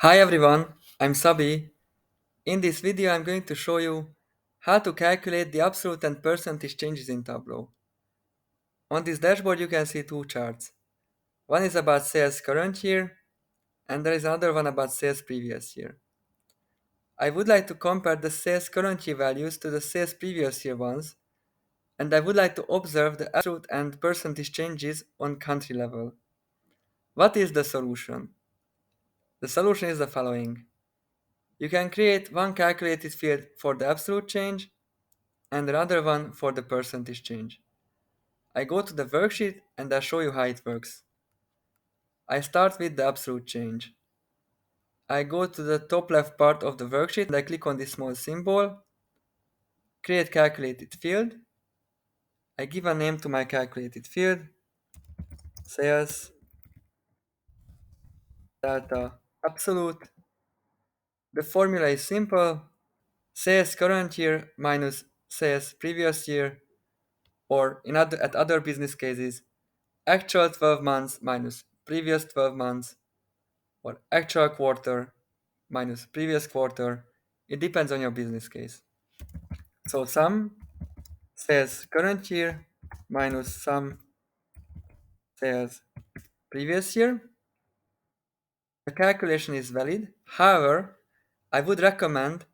Hi everyone, I'm Sabi. In this video, I'm going to show you how to calculate the absolute and percentage changes in Tableau. On this dashboard, you can see two charts. One is about sales current year, and there is another one about sales previous year. I would like to compare the sales current year values to the sales previous year ones, and I would like to observe the absolute and percentage changes on country level. What is the solution? The solution is the following. You can create one calculated field for the absolute change and another one for the percentage change. I go to the worksheet and I show you how it works. I start with the absolute change. I go to the top left part of the worksheet and I click on this small symbol, create calculated field. I give a name to my calculated field, sales delta absolute. The formula is simple, sales current year minus sales previous year, or at other business cases, actual 12 months minus previous 12 months, or actual quarter minus previous quarter. It depends on your business case. So sum says current year minus sum says previous year. The calculation is valid. However, I would recommend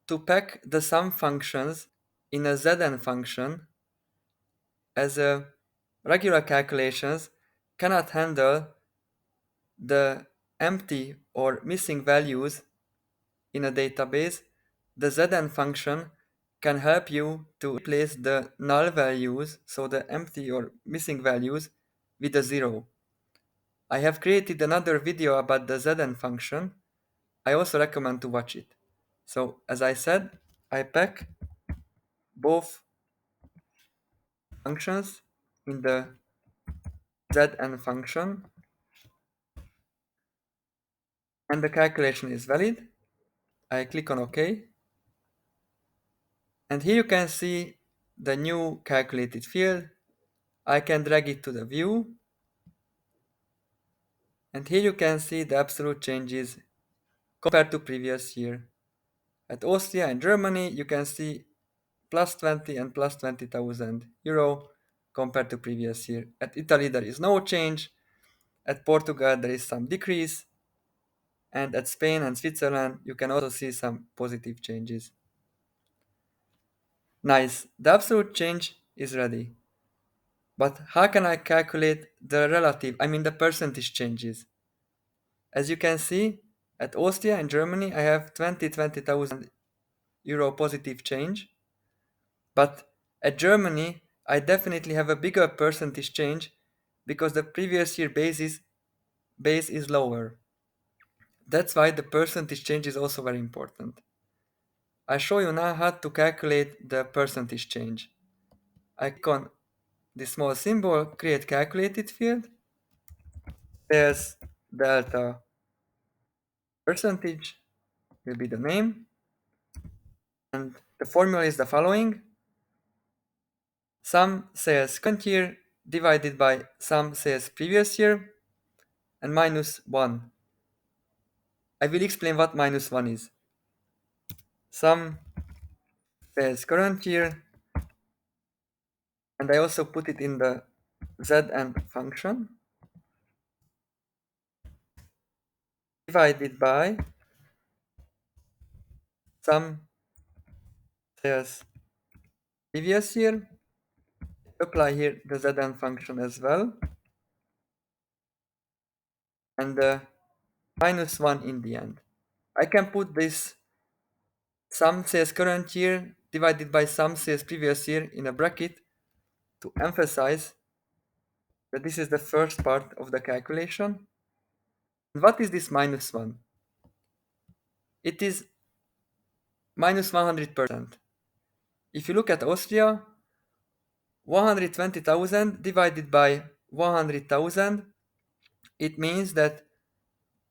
to pack the sum functions in a Zn function, as regular calculations cannot handle the empty or missing values in a database. The Zn function can help you to replace the null values, so the empty or missing values, with a zero. I have created another video about the Zn function. I also recommend to watch it. So as I said, I pack both functions in the Zn function and the calculation is valid. I click on OK, and here you can see the new calculated field. I can drag it to the view, and here you can see the absolute changes compared to previous year. At Austria and Germany, you can see plus 20 and plus 20,000 euro compared to previous year. At Italy, there is no change. At Portugal, there is some decrease. And at Spain and Switzerland, you can also see some positive changes. Nice. The absolute change is ready. But how can I calculate the percentage changes? As you can see, at Austria and Germany, I have 20,000 euro positive change. But at Germany, I definitely have a bigger percentage change because the previous year base is lower. That's why the percentage change is also very important. I show you now how to calculate the percentage change. I click on this small symbol, create calculated field. There's delta percentage will be the name. And the formula is the following. Sum sales current year divided by sum sales previous year and minus 1. I will explain what minus 1 is. Sum sales current year, and I also put it in the Zn function, divided by sum sales previous year. Apply here the Zn function as well, and minus 1 in the end. I can put this sum sales current year divided by sum sales previous year in a bracket to emphasize that this is the first part of the calculation. And what is this minus 1? It is minus 100%. If you look at Austria, 120,000 divided by 100,000, it means that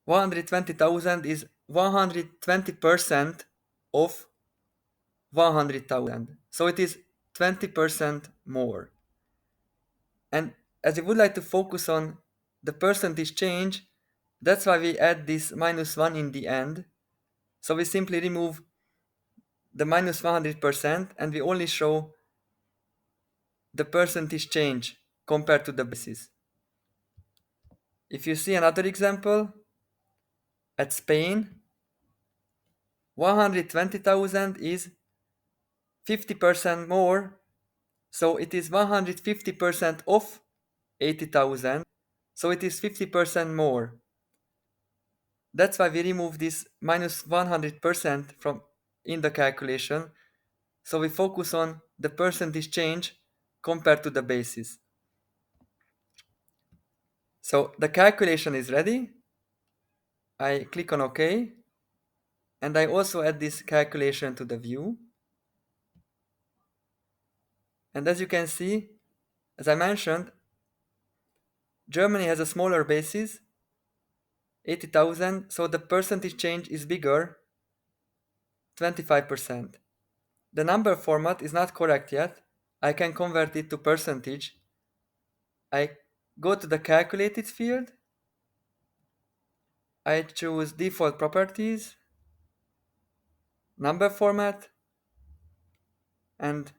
120,000 is 120% of 100,000. So it is 20% more. And as I would like to focus on the percentage change, That's why we add this minus 1 in the end. So we simply remove the minus 100% and we only show the percentage change compared to the basis. If you see another example, at Spain, 120,000 is 50% more, so it is 150% of 80,000, so it is 50% more. That's why we remove this minus 100% from in the calculation, so we focus on the percentage change compared to the basis. So the calculation is ready. I click on OK, and I also add this calculation to the view. And as you can see, as I mentioned, Germany has a smaller basis, 80,000, so the percentage change is bigger, 25%. The number format is not correct yet. I can convert it to percentage. I go to the calculated field. I choose default properties, number format, and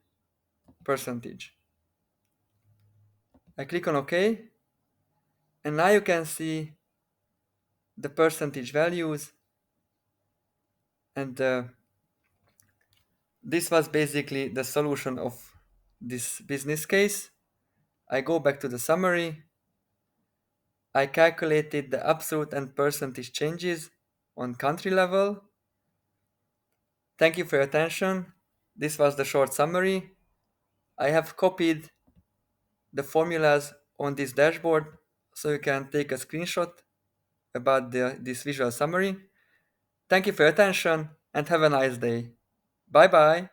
percentage. I click on OK, and now you can see the percentage values, and this was basically the solution of this business case. I go back to the summary. I calculated the absolute and percentage changes on country level. Thank you for your attention. This was the short summary. I have copied the formulas on this dashboard so you can take a screenshot about this visual summary. Thank you for your attention and have a nice day. Bye bye.